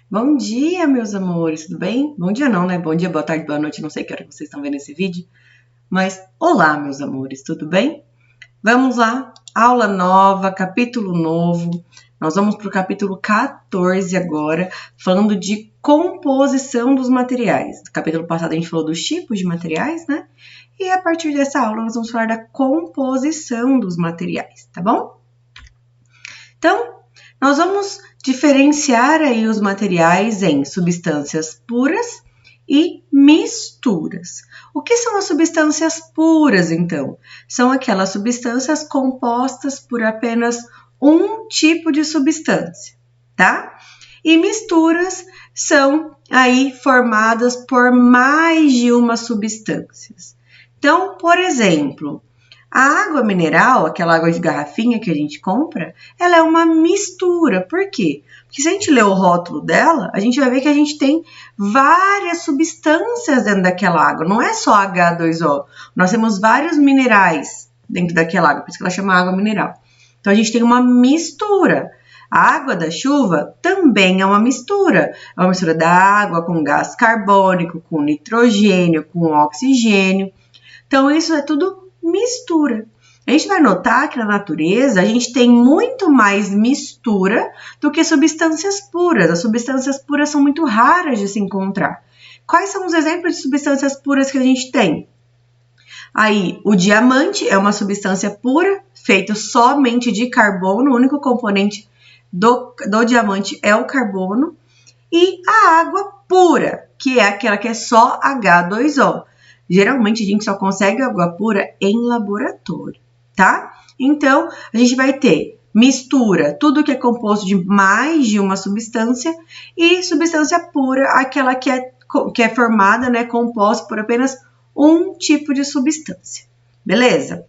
Bom dia, meus amores, tudo bem? Bom dia não, né? Bom dia, boa tarde, boa noite, não sei que hora que vocês estão vendo esse vídeo. Mas, olá, meus amores, tudo bem? Vamos lá, aula nova, capítulo novo. Nós vamos para o capítulo 14 agora, falando de composição dos materiais. No capítulo passado a gente falou dos tipos de materiais, né? E a partir dessa aula nós vamos falar da composição dos materiais, tá bom? Então, nós vamos diferenciar aí os materiais em substâncias puras e misturas. O que são as substâncias puras, então? São aquelas substâncias compostas por apenas um tipo de substância, tá? E misturas são aí formadas por mais de uma substância. Então, por exemplo, a água mineral, aquela água de garrafinha que a gente compra, ela é uma mistura. Por quê? Porque se a gente ler o rótulo dela, a gente vai ver que a gente tem várias substâncias dentro daquela água. Não é só H2O. Nós temos vários minerais dentro daquela água, por isso que ela chama água mineral. Então, a gente tem uma mistura. A água da chuva também é uma mistura. É uma mistura da água com gás carbônico, com nitrogênio, com oxigênio. Então, isso é tudo mistura. A gente vai notar que na natureza a gente tem muito mais mistura do que substâncias puras. As substâncias puras são muito raras de se encontrar. Quais são os exemplos de substâncias puras que a gente tem? Aí, o diamante é uma substância pura, feita somente de carbono, o único componente do diamante é o carbono. E a água pura, que é aquela que é só H2O. Geralmente, a gente só consegue água pura em laboratório, tá? Então, a gente vai ter mistura, tudo que é composto de mais de uma substância, e substância pura, aquela que é formada, né, composta por apenas um tipo de substância, beleza?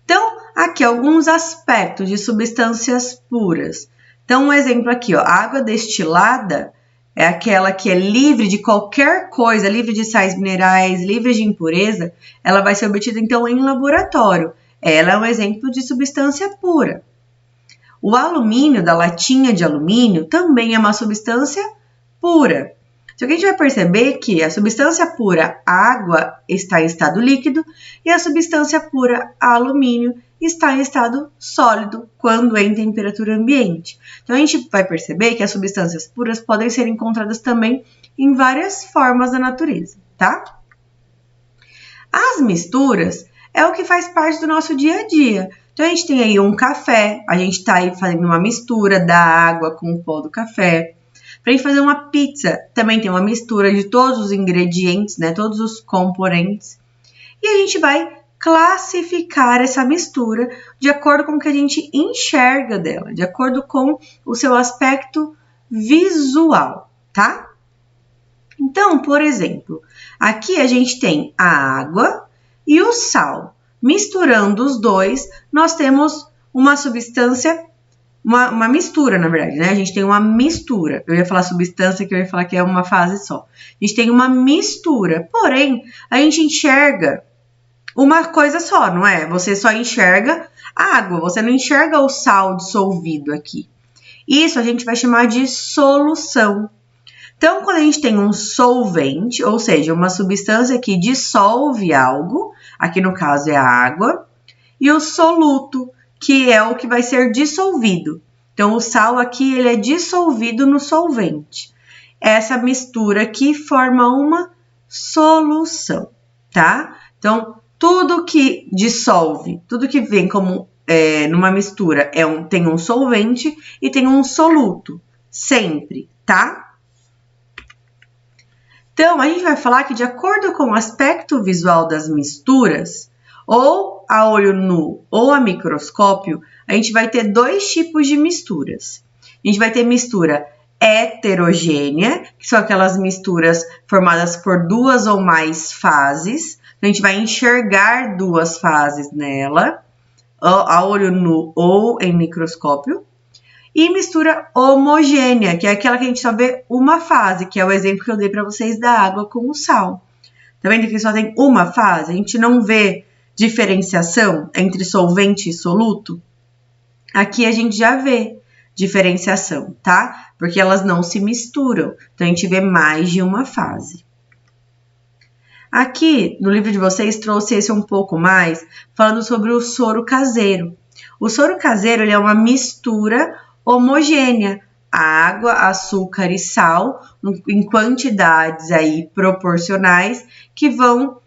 Então, aqui alguns aspectos de substâncias puras. Então, um exemplo aqui, ó, água destilada é aquela que é livre de qualquer coisa, livre de sais minerais, livre de impureza, ela vai ser obtida, então, em laboratório. Ela é um exemplo de substância pura. O alumínio, da latinha de alumínio, também é uma substância pura. Só que a gente vai perceber que a substância pura água está em estado líquido e a substância pura alumínio está em estado sólido quando é em temperatura ambiente. Então, a gente vai perceber que as substâncias puras podem ser encontradas também em várias formas da natureza, tá? As misturas é o que faz parte do nosso dia a dia. Então, a gente tem aí um café, a gente está aí fazendo uma mistura da água com o pó do café. Para a gente fazer uma pizza, também tem uma mistura de todos os ingredientes, né, todos os componentes. E a gente vai classificar essa mistura de acordo com o que a gente enxerga dela, de acordo com o seu aspecto visual, tá? Então, por exemplo, aqui a gente tem a água e o sal. Misturando os dois, nós temos uma substância, uma mistura, na verdade, né? A gente tem uma mistura. Eu ia falar substância, que eu ia falar que é uma fase só. A gente tem uma mistura, porém, a gente enxerga uma coisa só, não é? Você só enxerga a água, você não enxerga o sal dissolvido aqui. Isso a gente vai chamar de solução. Então, quando a gente tem um solvente, ou seja, uma substância que dissolve algo, aqui no caso é a água, e o soluto, que é o que vai ser dissolvido. Então, o sal aqui ele é dissolvido no solvente. Essa mistura aqui forma uma solução, tá? Então, tudo que dissolve, tudo que vem como numa mistura tem um solvente e tem um soluto, sempre, tá? Então, a gente vai falar que de acordo com o aspecto visual das misturas, ou a olho nu ou a microscópio, a gente vai ter dois tipos de misturas. A gente vai ter mistura heterogênea, que são aquelas misturas formadas por duas ou mais fases. A gente vai enxergar duas fases nela, a olho nu ou em microscópio. E mistura homogênea, que é aquela que a gente só vê uma fase, que é o exemplo que eu dei para vocês da água com o sal. Tá vendo que só tem uma fase? A gente não vê diferenciação entre solvente e soluto. Aqui a gente já vê diferenciação, tá? porque elas não se misturam. Então, a gente vê mais de uma fase. Aqui, no livro de vocês, trouxe esse um pouco mais, falando sobre o soro caseiro. O soro caseiro ele é uma mistura homogênea, água, açúcar e sal, em quantidades aí proporcionais, que vão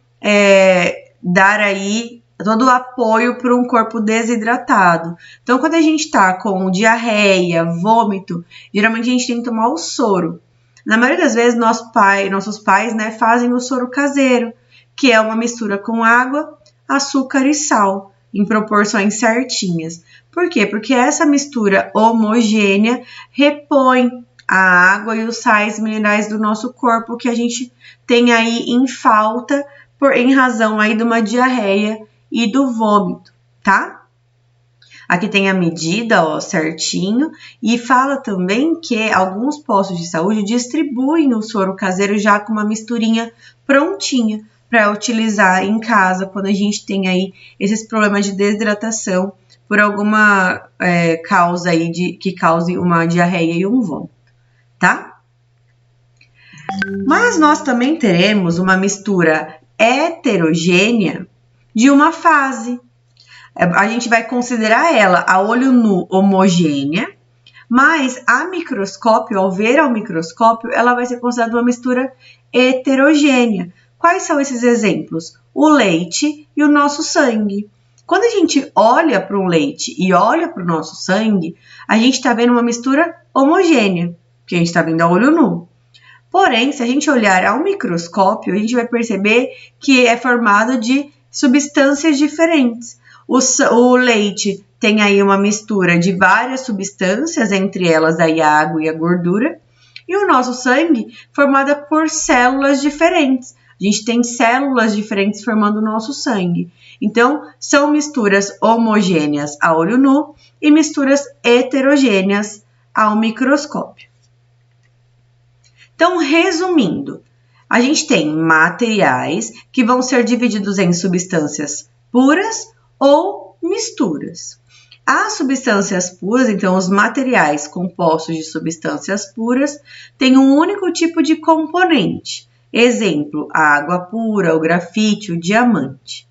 dar aí todo o apoio para um corpo desidratado. Então, quando a gente está com diarreia, vômito, geralmente a gente tem que tomar o soro. Na maioria das vezes, nossos pais, né, fazem o soro caseiro, que é uma mistura com água, açúcar e sal, em proporções certinhas. Por quê? Porque essa mistura homogênea repõe a água e os sais minerais do nosso corpo que a gente tem aí em falta em razão aí de uma diarreia e do vômito, tá? Aqui tem a medida, ó, certinho, e fala também que alguns postos de saúde distribuem o soro caseiro já com uma misturinha prontinha para utilizar em casa quando a gente tem aí esses problemas de desidratação por alguma causa aí que cause uma diarreia e um vômito, tá? Mas nós também teremos uma mistura heterogênea de uma fase. A gente vai considerar ela a olho nu homogênea, mas a microscópio, ao ver ao microscópio, ela vai ser considerada uma mistura heterogênea. Quais são esses exemplos? O leite e o nosso sangue. Quando a gente olha para o leite e olha para o nosso sangue, a gente está vendo uma mistura homogênea, que a gente está vendo a olho nu. Porém, se a gente olhar ao microscópio, a gente vai perceber que é formado de substâncias diferentes. O leite tem aí uma mistura de várias substâncias, entre elas aí a água e a gordura, e o nosso sangue formado por células diferentes. A gente tem células diferentes formando o nosso sangue. Então, são misturas homogêneas a olho nu e misturas heterogêneas ao microscópio. Então, resumindo, a gente tem materiais que vão ser divididos em substâncias puras ou misturas. As substâncias puras, então os materiais compostos de substâncias puras, têm um único tipo de componente. Exemplo, a água pura, o grafite, o diamante.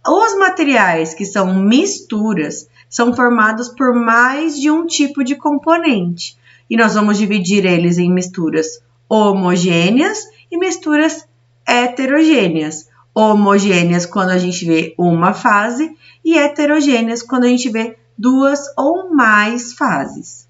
Os materiais que são misturas são formados por mais de um tipo de componente. E nós vamos dividir eles em misturas homogêneas e misturas heterogêneas. Homogêneas quando a gente vê uma fase e heterogêneas quando a gente vê duas ou mais fases.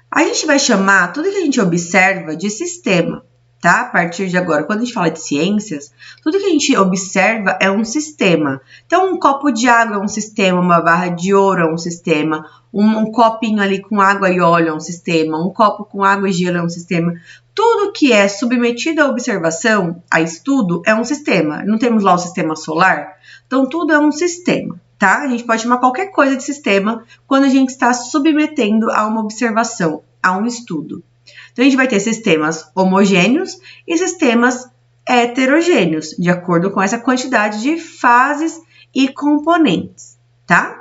A gente vai chamar tudo que a gente observa de sistema, tá? A partir de agora, quando a gente fala de ciências, tudo que a gente observa é um sistema. Então, um copo de água é um sistema, uma barra de ouro é um sistema, um copinho ali com água e óleo é um sistema, um copo com água e gelo é um sistema. Tudo que é submetido à observação, a estudo, é um sistema. Não temos lá o sistema solar? Então, tudo é um sistema, tá? A gente pode chamar qualquer coisa de sistema quando a gente está submetendo a uma observação, a um estudo. Então, a gente vai ter sistemas homogêneos e sistemas heterogêneos, de acordo com essa quantidade de fases e componentes, tá?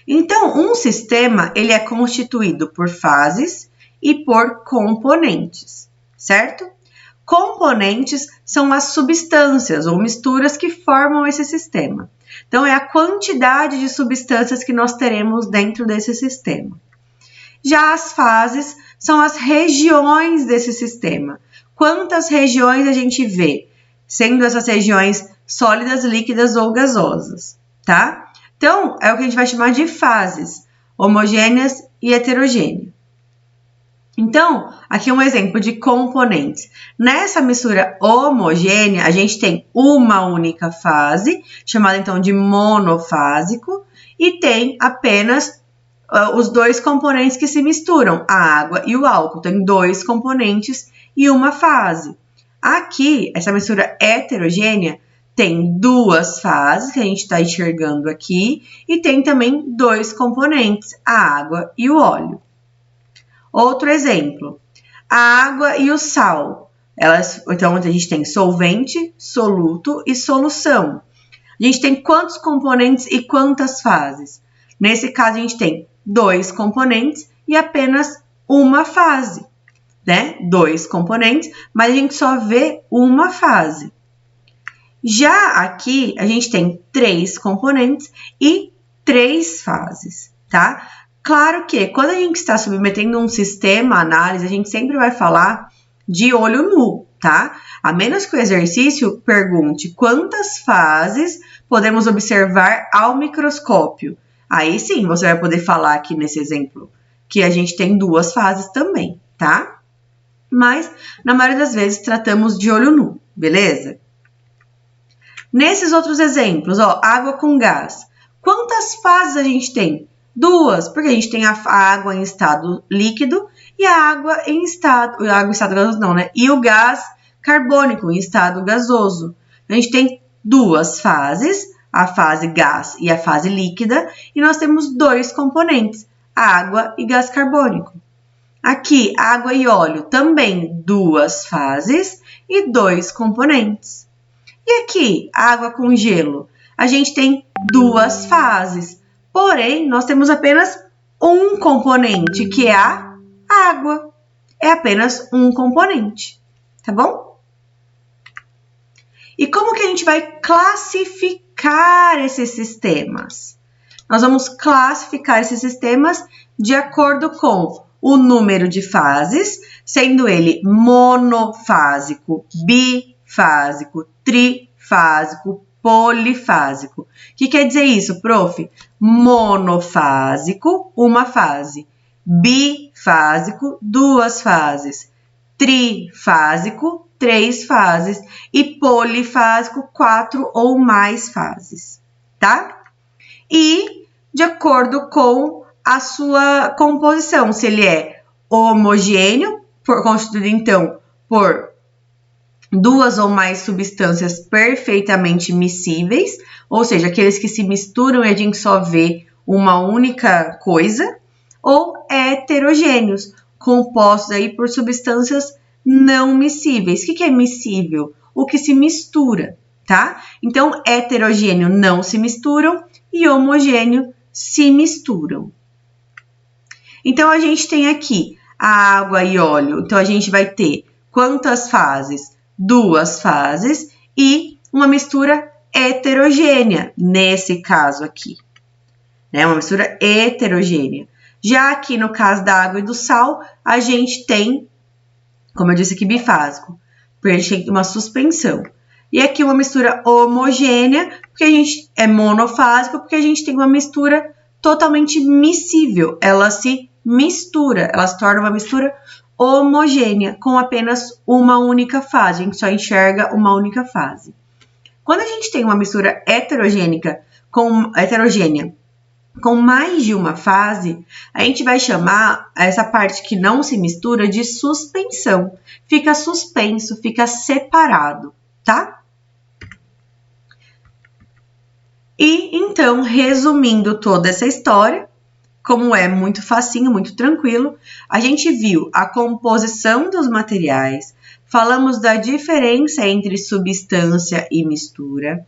Então, um sistema, ele é constituído por fases e por componentes, certo? Componentes são as substâncias ou misturas que formam esse sistema. Então, é a quantidade de substâncias que nós teremos dentro desse sistema. Já as fases são as regiões desse sistema. Quantas regiões a gente vê, sendo essas regiões sólidas, líquidas ou gasosas, tá? Então, é o que a gente vai chamar de fases, homogêneas e heterogêneas. Então, aqui um exemplo de componentes. Nessa mistura homogênea, a gente tem uma única fase, chamada então de monofásico, e tem apenas os dois componentes que se misturam, a água e o álcool. Tem dois componentes e uma fase. Aqui, essa mistura heterogênea tem duas fases, que a gente está enxergando aqui, e tem também dois componentes, a água e o óleo. Outro exemplo, a água e o sal. Então, a gente tem solvente, soluto e solução. A gente tem quantos componentes e quantas fases? Nesse caso, a gente tem 2 componentes e apenas uma fase, né? 2 componentes, mas a gente só vê uma fase. Já aqui, a gente tem 3 componentes e 3 fases, tá? Claro que quando a gente está submetendo um sistema à análise, a gente sempre vai falar de olho nu, tá? A menos que o exercício pergunte quantas fases podemos observar ao microscópio. Aí sim, você vai poder falar aqui nesse exemplo que a gente tem 2 fases também, tá? Mas, na maioria das vezes, tratamos de olho nu, beleza? Nesses outros exemplos, ó, água com gás. Quantas fases a gente tem? 2, porque a gente tem a água em estado líquido e a água em estado gasoso não, né? E o gás carbônico em estado gasoso. A gente tem 2 fases, a fase gás e a fase líquida, e nós temos 2 componentes, água e gás carbônico. Aqui, água e óleo, também 2 fases e 2 componentes. E aqui, água com gelo, a gente tem 2 fases, porém, nós temos apenas um componente, que é a água. É apenas um componente, tá bom? E como que a gente vai classificar esses sistemas? Nós vamos classificar esses sistemas de acordo com o número de fases, sendo ele monofásico, bifásico, trifásico, polifásico. O que quer dizer isso, prof? Monofásico, uma fase. Bifásico, 2 fases. Trifásico, 3 fases. E polifásico, 4 ou mais fases, tá? E de acordo com a sua composição, se ele é homogêneo, constituído então por 2 ou mais substâncias perfeitamente miscíveis, ou seja, aqueles que se misturam e a gente só vê uma única coisa, ou heterogêneos, compostos aí por substâncias não miscíveis. O que é miscível? O que se mistura, tá? Então, heterogêneo não se misturam e homogêneo se misturam. Então, a gente tem aqui a água e óleo. Então, a gente vai ter quantas fases? 2 fases e uma mistura heterogênea, nesse caso aqui, né? Uma mistura heterogênea. Já aqui no caso da água e do sal, a gente tem, como eu disse aqui, bifásico, porque a gente tem uma suspensão. E aqui uma mistura homogênea, porque a gente é monofásico, porque a gente tem uma mistura totalmente miscível. Ela se mistura, ela se torna uma mistura homogênea, com apenas uma única fase. A gente só enxerga uma única fase. Quando a gente tem uma mistura heterogênea com mais de uma fase, a gente vai chamar essa parte que não se mistura de suspensão. Fica suspenso, fica separado, tá? E então, resumindo toda essa história, como é muito facinho, muito tranquilo, a gente viu a composição dos materiais, falamos da diferença entre substância e mistura,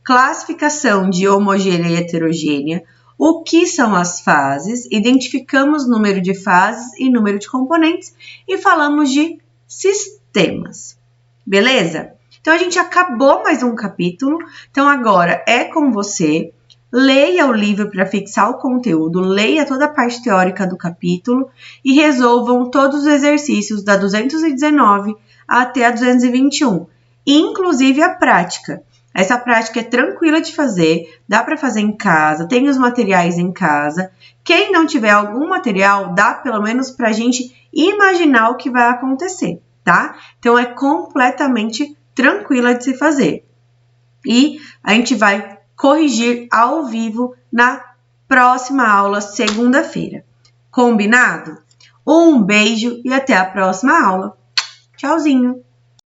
classificação de homogênea e heterogênea, o que são as fases, identificamos número de fases e número de componentes e falamos de sistemas. Beleza? Então, a gente acabou mais um capítulo. Então, agora é com você. Leia o livro para fixar o conteúdo, leia toda a parte teórica do capítulo e resolvam todos os exercícios da 219 até a 221, inclusive a prática. Essa prática é tranquila de fazer, dá para fazer em casa, tem os materiais em casa. Quem não tiver algum material, dá pelo menos para a gente imaginar o que vai acontecer, tá? Então, é completamente tranquila de se fazer. E a gente vai corrigir ao vivo na próxima aula, segunda-feira. Combinado? Um beijo e até a próxima aula. Tchauzinho!